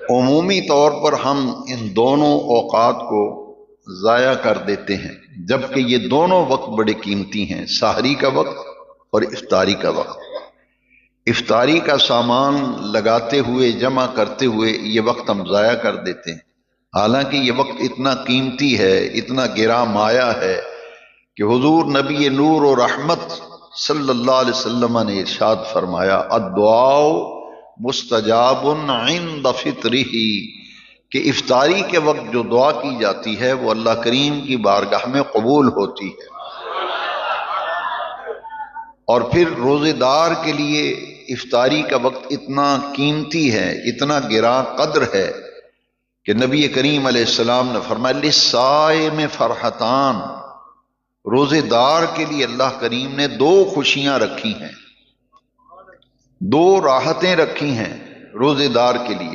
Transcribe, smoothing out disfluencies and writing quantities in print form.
عمومی طور پر ہم ان دونوں اوقات کو ضائع کر دیتے ہیں، جبکہ یہ دونوں وقت بڑے قیمتی ہیں، سحری کا وقت اور افطاری کا وقت۔ افطاری کا سامان لگاتے ہوئے، جمع کرتے ہوئے یہ وقت ہم ضائع کر دیتے ہیں، حالانکہ یہ وقت اتنا قیمتی ہے، اتنا گراں مایہ ہے کہ حضور نبی نور و رحمت صلی اللہ علیہ وسلم نے ارشاد فرمایا الدعاء مستجاب عند فطرہ، کہ افطاری کے وقت جو دعا کی جاتی ہے وہ اللہ کریم کی بارگاہ میں قبول ہوتی ہے۔ اور پھر روزے دار کے لیے افطاری کا وقت اتنا قیمتی ہے، اتنا گراں قدر ہے کہ نبی کریم علیہ السلام نے فرمایا للصائم فرحتان، روزے دار کے لیے اللہ کریم نے دو خوشیاں رکھی ہیں، دو راحتیں رکھی ہیں روزے دار کے لیے۔